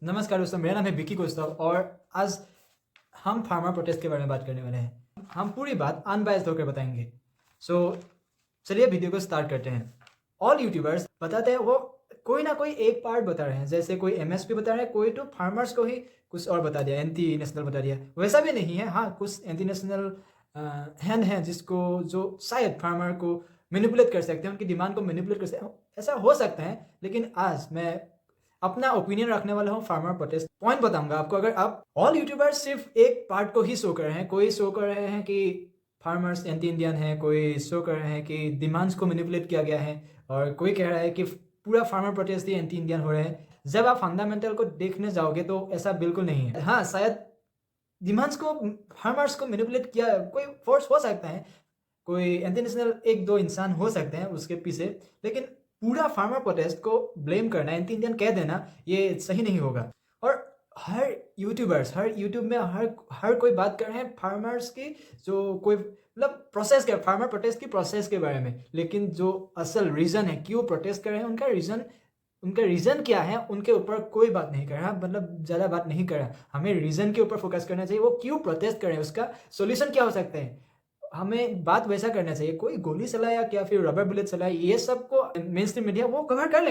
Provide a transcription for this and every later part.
नमस्कार दोस्तों, मेरा नाम है विकी कौस्तव और आज हम फार्मर प्रोटेस्ट के बारे में बात करने वाले हैं। हम पूरी बात अनबायस्ड होकर बताएंगे। चलिए वीडियो को स्टार्ट करते हैं। ऑल यूट्यूबर्स बताते हैं वो कोई ना कोई एक पार्ट बता रहे हैं, जैसे कोई एमएसपी बता रहे हैं, कोई तो फार्मर्स को ही कुछ और बता दिया, एंटी नेशनल बता दिया। वैसा भी नहीं है, हाँ कुछ एंटी नेशनल हैंड हैं जिसको जो शायद फार्मर को मैनिपुलेट कर सकते हैं, उनकी डिमांड को मैनिपुलेट कर सकते हैं, ऐसा हो सकता है। लेकिन आज मैं अपना ओपिनियन रखने वाला हूँ फार्मर प्रोटेस्ट। पॉइंट बताऊंगा आपको। अगर आप ऑल यूट्यूबर्स सिर्फ एक पार्ट को ही शो कर रहे हैं, कोई शो कर रहे हैं कि फार्मर्स एंटी इंडियन है, कोई शो कर रहे हैं कि डिमांड्स को मैनिपुलेट किया गया है, और कोई कह रहा है कि पूरा फार्मर प्रोटेस्ट ही एंटी इंडियन हो रहे हैं। जब आप फंडामेंटल को देखने जाओगे तो ऐसा बिल्कुल नहीं है। हाँ शायद डिमांड्स को फार्मर्स को मैनिपुलेट किया कोई फोर्स हो सकता है, कोई एंटी नेशनल एक दो इंसान हो सकते हैं उसके पीछे, लेकिन पूरा फार्मर प्रोटेस्ट को ब्लेम करना, एंटी इंडियन कह देना, ये सही नहीं होगा। और हर यूट्यूब में हर कोई बात कर रहे हैं फार्मर्स की, जो कोई मतलब प्रोसेस के, फार्मर प्रोटेस्ट की प्रोसेस के बारे में। लेकिन जो असल रीज़न है क्यों प्रोटेस्ट कर रहे हैं, उनका रीज़न क्या है, उनके ऊपर कोई बात नहीं कर रहा, मतलब ज़्यादा बात नहीं कर रहा। हमें रीज़न के ऊपर फोकस करना चाहिए, वो क्यों प्रोटेस्ट कर रहे हैं, उसका सोल्यूशन क्या हो सकता है। हमें बात वैसा करना चाहिए, कोई गोली चलाया क्या फिर रबर बुलेट चलाया, ये सब को मेन स्ट्रीम मीडिया वो कवर कर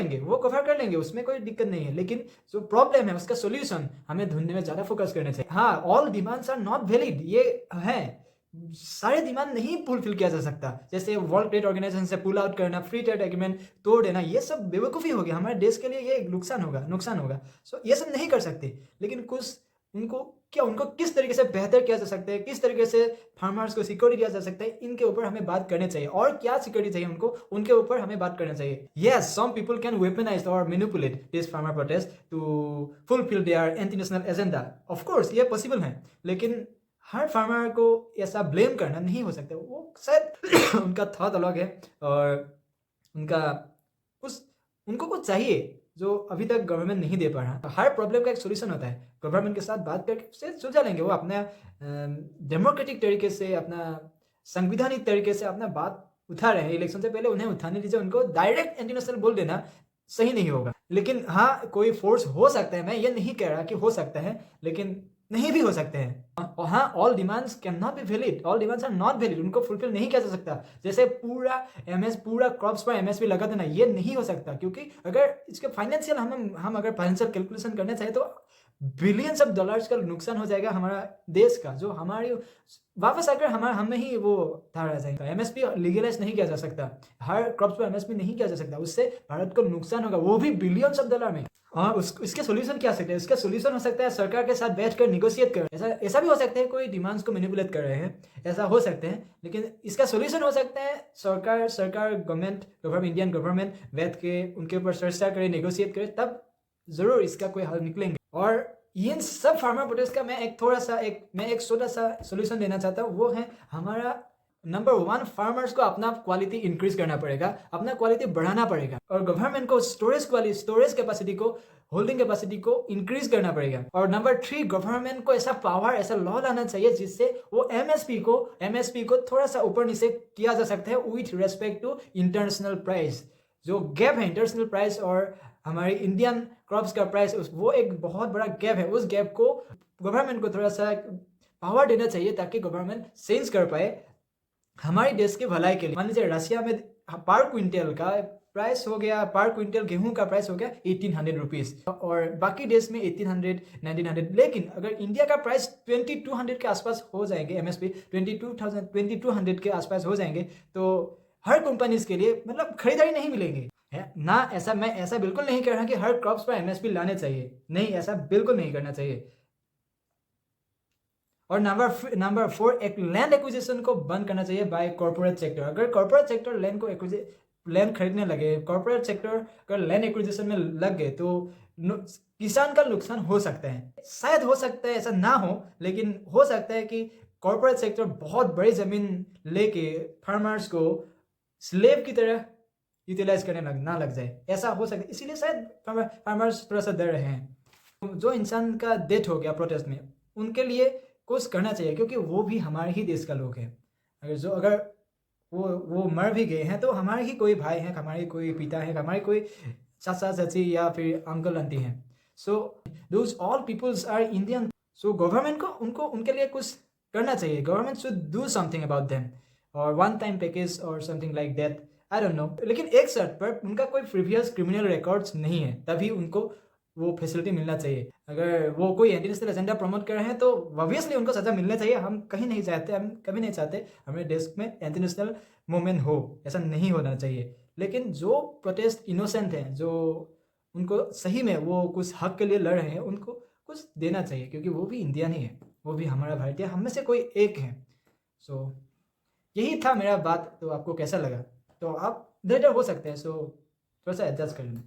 लेंगे, उसमें कोई दिक्कत नहीं है। लेकिन जो प्रॉब्लम है उसका सोल्यूशन हमें ढूंढने में ज़्यादा फोकस करना चाहिए। हाँ all demands are not valid, ये है, सारे डिमांड नहीं फुलफिल किया जा सकता। जैसे वर्ल्ड ट्रेड ऑर्गेनाइजेशन से पुल आउट करना, फ्री ट्रेड एग्रीमेंट तोड़ देना, ये सब बेवकूफ़ी होगी, हमारे देश के लिए ये नुकसान होगा। सो ये सब नहीं कर सकते। लेकिन कुछ उनको किस तरीके से बेहतर किया जा सकता है, किस तरीके से फार्मर्स को सिक्योरिटी दिया जा सकता है, इनके ऊपर हमें बात करनी चाहिए। और क्या सिक्योरिटी चाहिए उनको, उनके ऊपर हमें बात करना चाहिए। Yes, some people can weaponize और manipulate this farmer protest to fulfil their anti national agenda. Of course ये पॉसिबल है, लेकिन हर फार्मर को ऐसा ब्लेम करना नहीं हो सकता। वो शायद उनका थॉट अलग है, और उनको कुछ चाहिए जो अभी तक गवर्नमेंट नहीं दे पा रहा। हर प्रॉब्लम का एक सोल्यूशन होता है, गवर्नमेंट के साथ बात करके उसे सुलझा लेंगे। वो अपना डेमोक्रेटिक तरीके से, अपना संविधानिक तरीके से अपना बात उठा रहे हैं। इलेक्शन से पहले उन्हें उठाने दीजिए, उनको डायरेक्ट एंटी नेशनल बोल देना सही नहीं होगा। लेकिन हाँ कोई फोर्स हो सकता है, मैं ये नहीं कह रहा कि हो सकता है, लेकिन नहीं भी हो सकते हैं। और हाँ all demands can not be valid, all demands are not valid, उनको फुलफिल नहीं किया जा सकता। जैसे पूरा क्रॉप्स पर एमएसपी लगा देना, ये नहीं हो सकता, क्योंकि अगर इसके फाइनेंशियल हम अगर फाइनेंशियल कैलकुलेशन करना चाहे तो बिलियंस ऑफ डॉलर्स का नुकसान हो जाएगा हमारा देश का, जो हमारी वापस आकर हमें ही वो धारा जाएगा। एमएसपी लीगलाइज नहीं किया जा सकता, हर क्रॉप्स पर एमएसपी नहीं किया जा सकता, उससे भारत को नुकसान होगा, वो भी बिलियंस ऑफ डॉलर में। हाँ इसके सोल्यूशन क्या सकते हैं, इसका सोल्यूशन हो सकता है सरकार के साथ बैठकर निगोशिएट कर। ऐसा भी हो सकता है कोई डिमांड्स को मैनिपुलेट कर रहे हैं, ऐसा हो सकते हैं। लेकिन इसका सोल्यूशन हो सकता है सरकार गवर्नमेंट इंडियन गवर्नमेंट बैठ के उनके ऊपर चर्चा करे, नेगोशिएट करे, तब जरूर इसका कोई हल निकलेंगे। और इन सब फार्मर प्रोटेस्ट का मैं एक छोटा सा सोल्यूशन देना चाहता हूँ। वो है हमारा नंबर 1, फार्मर्स को अपना क्वालिटी इंक्रीज करना पड़ेगा, अपना क्वालिटी बढ़ाना पड़ेगा, और गवर्नमेंट को स्टोरेज कैपेसिटी को, होल्डिंग कैपेसिटी को इंक्रीज करना पड़ेगा। और नंबर 3, गवर्नमेंट को ऐसा पावर, ऐसा लॉ लाना चाहिए जिससे वो एमएसपी को थोड़ा सा ऊपर नीचे किया जा सकता है with respect to international price. जो गैप है इंटरनेशनल प्राइस और हमारी इंडियन क्रॉप्स का प्राइस, वो एक बहुत बड़ा गैप है। उस गैप को गवर्नमेंट को थोड़ा सा पावर देना चाहिए, ताकि गवर्नमेंट सेंस कर पाए हमारे देश के भलाई के लिए। मान लीजिए रशिया में पर क्विंटल का प्राइस हो गया, पर क्विंटल गेहूं का प्राइस हो गया 1800 रुपीज, और बाकी देश में 1800 1900। लेकिन अगर इंडिया का प्राइस 2200 के आसपास हो जाएंगे, एमएसपी 2200 के आसपास हो जाएंगे, तो हर कंपनीज के लिए मतलब खरीदारी नहीं मिलेंगे है ना। मैं ऐसा बिल्कुल नहीं कह रहा कि हर क्रॉप्स पर एमएसपी लाने चाहिए, नहीं, ऐसा बिल्कुल नहीं करना चाहिए। और नंबर 4, एक लैंड एक्विजिशन को बंद करना चाहिए बाय कॉर्पोरेट सेक्टर। अगर कॉर्पोरेट सेक्टर लैंड खरीदने लगे, कॉर्पोरेट सेक्टर अगर लैंड एक्विजिशन में लग गए, तो किसान का नुकसान हो सकता है। शायद हो सकता है ऐसा ना हो, लेकिन हो सकता है कि कॉर्पोरेट सेक्टर बहुत बड़ी जमीन लेके फार्मर्स को स्लेव की तरह यूटिलाइज करने ना लग जाए, ऐसा हो सकता है। इसीलिए शायद फार्मर्स थोड़ा सा डर रहे हैं। जो इंसान का डेथ हो गया प्रोटेस्ट में, उनके लिए कुछ करना चाहिए, क्योंकि वो भी हमारे ही देश का लोग हैं। अगर वो मर भी गए हैं तो हमारे ही कोई भाई हैं, हमारे कोई पिता हैं, हमारे कोई चाचा चाची या फिर अंकल आंटी हैं। So those all peoples are Indian. So government को उनको उनके लिए कुछ करना चाहिए. Government should do something about them, और वन टाइम पैकेज और something like that. I don't know. लेकिन एक शर्त पर, उनका कोई प्रीवियस क्रिमिनल रिकॉर्ड्स नहीं है, तभी उनको वो फैसिलिटी मिलना चाहिए. अगर वो कोई एंटी नेशनल एजेंडा प्रमोट कर रहे हैं तो ऑब्वियसली उनको सजा मिलना चाहिए. हम कहीं नहीं चाहते, हम कभी नहीं चाहते हमारे देश में एंटी नेशनल मूवमेंट हो. ऐसा नहीं होना चाहिए. लेकिन जो प्रोटेस्ट इनोसेंट हैं, जो उनको सही में वो कुछ हक के लिए लड़ रहे हैं, उनको कुछ देना चाहिए, क्योंकि वो भी इंडियन ही है, वो भी हमारा भारतीय, हम में से कोई एक है. सो यही था मेरा बात. तो आपको कैसा लगा? तो आप बेटर हो सकते हैं, सो थोड़ा सा एडजस्ट कर लें.